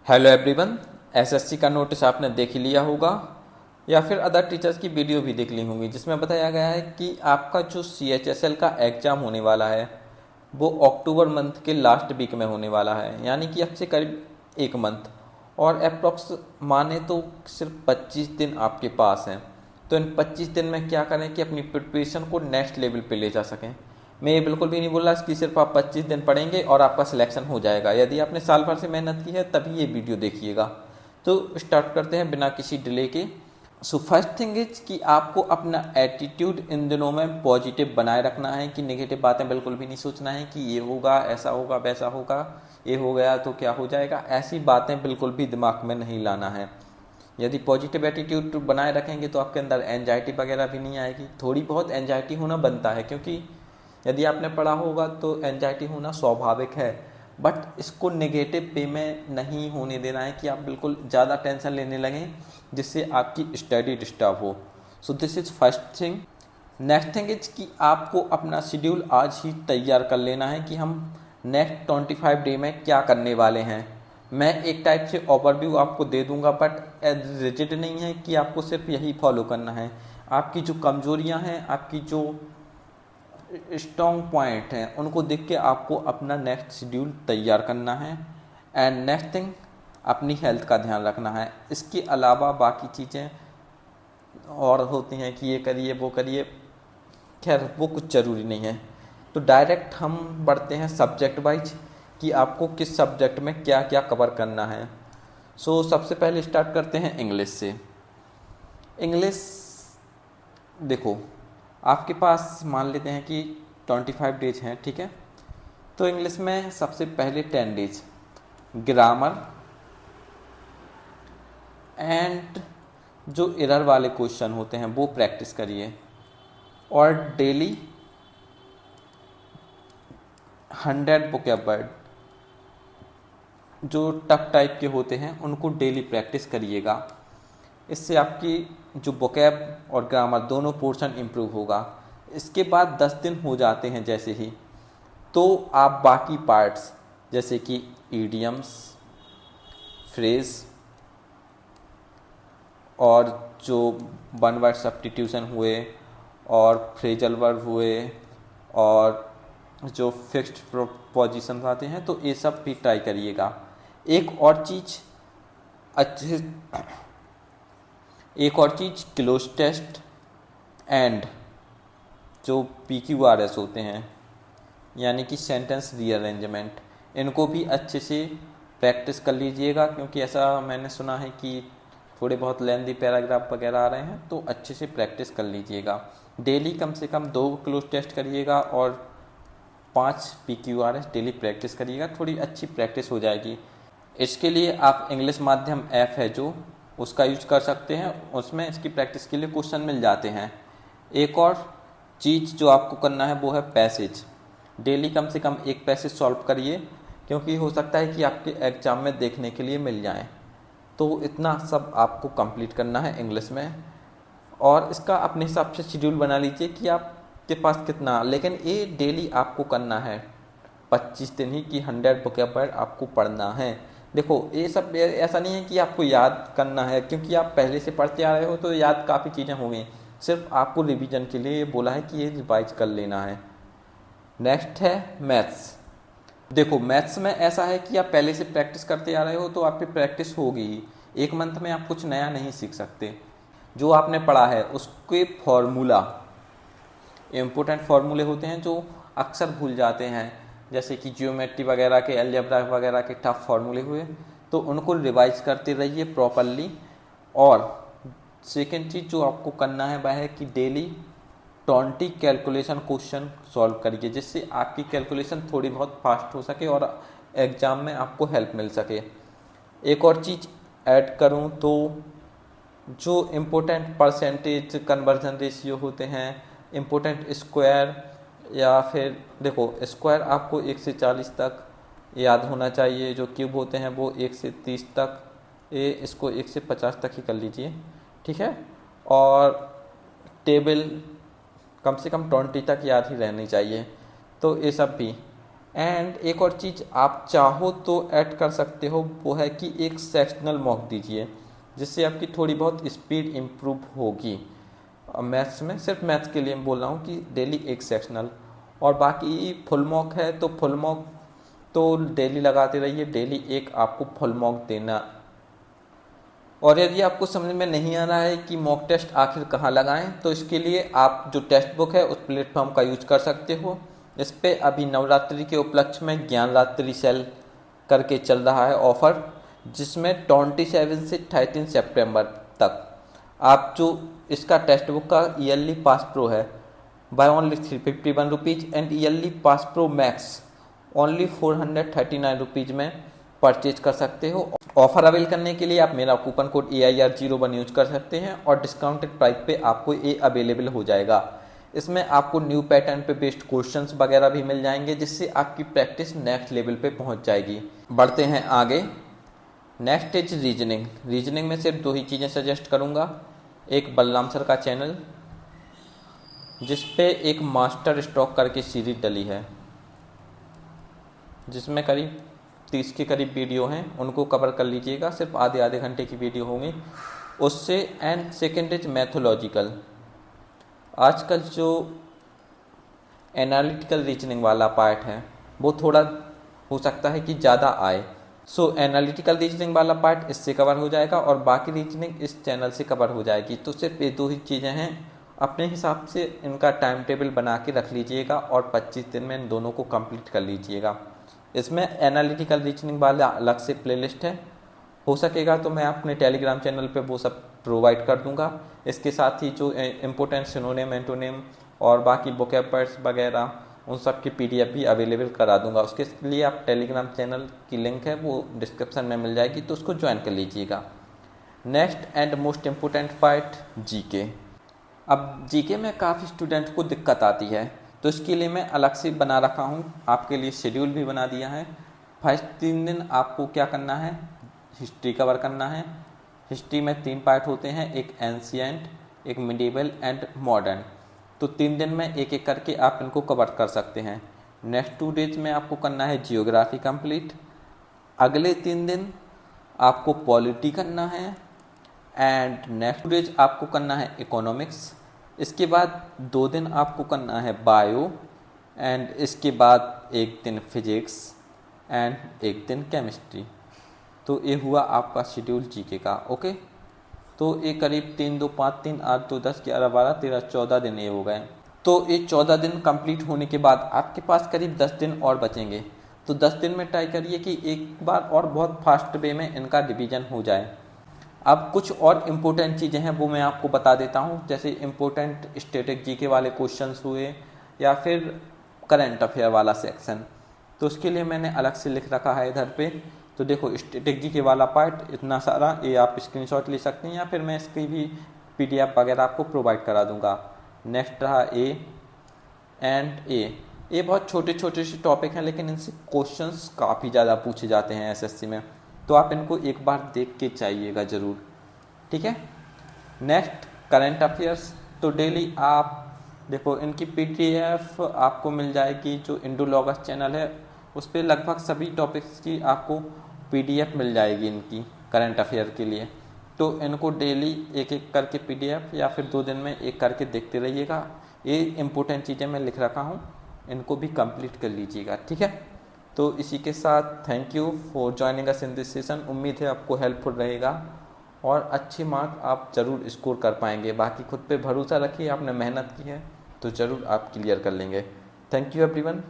Hello everyone. SSC का notice आपने देख ही लिया होगा या फिर अदर टीचर्स की वीडियो भी देख ली होंगी, जिसमें बताया गया है कि आपका जो CHSL का एग्ज़ाम होने वाला है वो अक्टूबर मंथ के लास्ट वीक में होने वाला है, यानी कि अब से करीब एक मंथ और अप्रॉक्स माने तो सिर्फ 25 दिन आपके पास हैं। तो इन 25 दिन में क्या करें कि अपनी प्रिपरेशन को नेक्स्ट लेवल पे ले जा सकें। मैं ये बिल्कुल भी नहीं बोल रहा कि सिर्फ आप 25 दिन पढ़ेंगे और आपका सिलेक्शन हो जाएगा। यदि आपने साल भर से मेहनत की है तभी ये वीडियो देखिएगा। तो स्टार्ट करते हैं बिना किसी डिले के। सो फर्स्ट थिंग इज कि आपको अपना एटीट्यूड इन दिनों में पॉजिटिव बनाए रखना है, कि नेगेटिव बातें बिल्कुल भी नहीं सोचना है कि ये होगा, ऐसा होगा, वैसा होगा, ये हो गया तो क्या हो जाएगा। ऐसी बातें बिल्कुल भी दिमाग में नहीं लाना है। यदि पॉजिटिव एटीट्यूड बनाए रखेंगे तो आपके अंदर एंजाइटी वगैरह भी नहीं आएगी। थोड़ी बहुत एंजाइटी होना बनता है, क्योंकि यदि आपने पढ़ा होगा तो एंजाइटी होना स्वाभाविक है, बट इसको नेगेटिव वे में नहीं होने देना है कि आप बिल्कुल ज़्यादा टेंशन लेने लगें जिससे आपकी स्टडी डिस्टर्ब हो। So this is first thing. Next thing is कि आपको अपना शेड्यूल आज ही तैयार कर लेना है कि हम नेक्स्ट 25 डे में क्या करने वाले हैं। मैं एक टाइप से ओवरव्यू आपको दे दूंगा, बट रिजिड नहीं है कि आपको सिर्फ यही फॉलो करना है। आपकी जो कमजोरियां हैं, आपकी जो स्ट्रॉन्ग पॉइंट हैं, उनको देख के आपको अपना नेक्स्ट शेड्यूल तैयार करना है। एंड नेक्स्ट थिंग, अपनी हेल्थ का ध्यान रखना है। इसके अलावा बाकी चीज़ें और होती हैं कि ये करिए वो करिए, खैर वो कुछ ज़रूरी नहीं है। तो डायरेक्ट हम बढ़ते हैं सब्जेक्ट वाइज कि आपको किस सब्जेक्ट में क्या क्या कवर करना है। सो सबसे पहले स्टार्ट करते हैं इंग्लिश से। इंग्लिश देखो, आपके पास मान लेते हैं कि 25 डेज हैं, ठीक है। तो इंग्लिश में सबसे पहले 10 डेज ग्रामर एंड जो एरर वाले क्वेश्चन होते हैं वो प्रैक्टिस करिए, और डेली 100 वोकैब जो टफ टाइप के होते हैं उनको डेली प्रैक्टिस करिएगा। इससे आपकी जो वोकैब और ग्रामर दोनों पोर्शन इम्प्रूव होगा। इसके बाद 10 दिन हो जाते हैं जैसे ही, तो आप बाकी पार्ट्स जैसे कि ईडियम्स, फ्रेज और जो वन वर्ड सब्स्टिट्यूशन हुए और फ्रेजल वर्ब हुए और जो फिक्स्ड प्रोपोजिशंस आते हैं, तो ये सब भी ट्राई करिएगा। एक और चीज़ क्लोज टेस्ट एंड जो PQRS होते हैं, यानी कि सेंटेंस रीअरेंजमेंट, इनको भी अच्छे से प्रैक्टिस कर लीजिएगा, क्योंकि ऐसा मैंने सुना है कि थोड़े बहुत लेंदी पैराग्राफ वगैरह आ रहे हैं, तो अच्छे से प्रैक्टिस कर लीजिएगा। डेली कम से कम 2 क्लोज टेस्ट करिएगा और 5 PQRS डेली प्रैक्टिस करिएगा। थोड़ी अच्छी प्रैक्टिस हो जाएगी। इसके लिए आप इंग्लिश माध्यम ऐप है जो, उसका यूज कर सकते हैं। उसमें इसकी प्रैक्टिस के लिए क्वेश्चन मिल जाते हैं। एक और चीज़ जो आपको करना है वो है पैसेज। डेली कम से कम एक पैसेज सॉल्व करिए, क्योंकि हो सकता है कि आपके एग्जाम में देखने के लिए मिल जाएं। तो इतना सब आपको कंप्लीट करना है इंग्लिश में, और इसका अपने हिसाब से शेड्यूल बना लीजिए कि आपके पास कितना, लेकिन ये डेली आपको करना है 25 दिन ही कि 100 वोकैब आपको पढ़ना है। देखो, ये सब ऐसा नहीं है कि आपको याद करना है, क्योंकि आप पहले से पढ़ते आ रहे हो तो याद काफ़ी चीज़ें होंगी। सिर्फ आपको रिवीजन के लिए बोला है कि ये रिवाइज कर लेना है। नेक्स्ट है मैथ्स। देखो, मैथ्स में ऐसा है कि आप पहले से प्रैक्टिस करते आ रहे हो तो आपकी प्रैक्टिस होगी ही। एक मंथ में आप कुछ नया नहीं सीख सकते। जो आपने पढ़ा है उसके फॉर्मूला, इम्पोर्टेंट फार्मूले होते हैं जो अक्सर भूल जाते हैं, जैसे कि जियोमेट्री वगैरह के, अलजेब्रा वगैरह के टफ फार्मूले हुए, तो उनको रिवाइज करते रहिए प्रॉपरली। और सेकेंड चीज़ जो आपको करना है वह है कि डेली 20 कैलकुलेशन क्वेश्चन सॉल्व करिए, जिससे आपकी कैलकुलेशन थोड़ी बहुत फास्ट हो सके और एग्ज़ाम में आपको हेल्प मिल सके। एक और चीज़ ऐड करूं तो जो इम्पोर्टेंट परसेंटेज कन्वर्जन रेशियो होते हैं, इम्पोर्टेंट स्क्वायर, या फिर देखो स्क्वायर आपको 1 से 40 तक याद होना चाहिए, जो क्यूब होते हैं वो 1 से 30 तक, ये इसको 1 से 50 तक ही कर लीजिए, ठीक है। और टेबल कम से कम 20 तक याद ही रहनी चाहिए। तो ये सब भी। एंड एक और चीज़ आप चाहो तो ऐड कर सकते हो, वो है कि एक सेक्शनल मॉक दीजिए, जिससे आपकी थोड़ी बहुत स्पीड इम्प्रूव होगी। मैथ्स में सिर्फ मैथ्स के लिए मैं बोल रहा हूँ कि डेली एक सेक्शनल, और बाकी फुल मॉक है तो फुल मॉक तो डेली लगाते रहिए, डेली एक आपको फुल मॉक देना। और यदि आपको समझ में नहीं आ रहा है कि मॉक टेस्ट आखिर कहाँ लगाएं, तो इसके लिए आप जो टेक्स्ट बुक है उस प्लेटफॉर्म का यूज कर सकते हो। इस पे अभी नवरात्रि के उपलक्ष्य में ज्ञान रात्रि सेल करके चल रहा है ऑफर, जिसमें 27 से 13 सितंबर तक आप जो इसका टेक्स्ट बुक का ईयरली पास प्रो है buy only 351 rupees and yearly pass pro max only 439 rupees में परचेज कर सकते हो। ऑफर अवेल करने के लिए आप मेरा कूपन कोड AIR01 यूज कर सकते हैं और डिस्काउंटेड प्राइस पे आपको ये अवेलेबल हो जाएगा। इसमें आपको न्यू पैटर्न पे बेस्ड क्वेश्चंस वगैरह भी मिल जाएंगे, जिससे आपकी प्रैक्टिस नेक्स्ट लेवल पे पहुंच जाएगी। बढ़ते हैं आगे। Next is reasoning. रीजनिंग में सिर्फ 2 ही चीज़ें सजेस्ट करूंगा। एक बलराम सर का चैनल, जिस पे एक मास्टर स्ट्रोक करके सीरीज डली है, जिसमें करीब 30 के करीब वीडियो हैं, उनको कवर कर लीजिएगा। सिर्फ आधे घंटे की वीडियो होंगी उससे। And second is mythological. आजकल जो एनालिटिकल रीजनिंग वाला पार्ट है वो थोड़ा हो सकता है कि ज़्यादा आए, सो एनालिटिकल रीजनिंग वाला पार्ट इससे कवर हो जाएगा और बाकी रीजनिंग इस चैनल से कवर हो जाएगी। तो सिर्फ ये 2 ही चीज़ें हैं। अपने हिसाब से इनका टाइम टेबल बना के रख लीजिएगा और 25 दिन में इन दोनों को कंप्लीट कर लीजिएगा। इसमें एनालिटिकल रीजनिंग वाला अलग से प्लेलिस्ट है, हो सकेगा तो मैं अपने टेलीग्राम चैनल पे वो सब प्रोवाइड कर दूंगा। इसके साथ ही जो इम्पोर्टेंट सिनोनिम, एंटोनिम और बाकी वोकैब्युलरीज वगैरह उन सब की PDF भी अवेलेबल करा दूंगा। उसके लिए आप टेलीग्राम चैनल की लिंक है वो डिस्क्रिप्शन में मिल जाएगी, तो उसको ज्वाइन कर लीजिएगा। Next and most important part GK। अब GK में काफ़ी स्टूडेंट को दिक्कत आती है, तो इसके लिए मैं अलग से बना रखा हूँ, आपके लिए शेड्यूल भी बना दिया है। फर्स्ट 3 दिन आपको क्या करना है, हिस्ट्री कवर करना है। हिस्ट्री में 3 पार्ट होते हैं, एक एंशिएंट, एक मिडिवल एंड मॉडर्न। तो 3 दिन में एक एक करके आप इनको कवर कर सकते हैं। नेक्स्ट 2 डेज में आपको करना है जियोग्राफी कंप्लीट। अगले 3 दिन आपको पॉलिटी करना है एंड नेक्स्ट 2 डेज आपको करना है इकोनॉमिक्स। इसके बाद 2 दिन आपको करना है बायो एंड इसके बाद 1 दिन फिजिक्स एंड 1 दिन केमिस्ट्री। तो ये हुआ आपका शेड्यूल GK का। ओके, तो ये करीब 3 2 5 3 8 2 10 11 12 13 14 दिन ये हो गए। तो ये 14 दिन कंप्लीट होने के बाद आपके पास करीब 10 दिन और बचेंगे। तो 10 दिन में ट्राई करिए कि एक बार और बहुत फास्ट वे में इनका डिवीजन हो जाए। अब कुछ और इम्पोर्टेंट चीज़ें हैं वो मैं आपको बता देता हूँ, जैसे इम्पोर्टेंट स्टैटिक GK वाले क्वेश्चंस हुए या फिर करंट अफेयर वाला सेक्शन। तो उसके लिए मैंने अलग से लिख रखा है इधर पे। तो देखो स्टैटिक GK वाला पार्ट इतना सारा, ये आप स्क्रीनशॉट ले सकते हैं या फिर मैं इसकी भी PDF वगैरह आपको प्रोवाइड करा दूंगा। नेक्स्ट रहा ए बहुत छोटे छोटे से टॉपिक हैं, लेकिन इनसे क्वेश्चंस काफ़ी ज़्यादा पूछे जाते हैं SSC में, तो आप इनको एक बार देख के चाहिएगा ज़रूर, ठीक है। नेक्स्ट करंट अफेयर्स, तो डेली आप देखो इनकी PDF आपको मिल जाएगी। जो इंडोलॉगस चैनल है उस पर लगभग सभी टॉपिक्स की आपको PDF मिल जाएगी इनकी करंट अफेयर के लिए। तो इनको डेली एक एक करके PDF या फिर 2 दिन में एक करके देखते रहिएगा। ये इम्पोर्टेंट चीज़ें मैं लिख रखा हूँ, इनको भी कंप्लीट कर लीजिएगा, ठीक है। तो इसी के साथ thank you for joining us in this session. उम्मीद है आपको हेल्पफुल रहेगा और अच्छे मार्क आप ज़रूर स्कोर कर पाएंगे। बाकी खुद पे भरोसा रखिए, आपने मेहनत की है तो ज़रूर आप क्लियर कर लेंगे। Thank you everyone.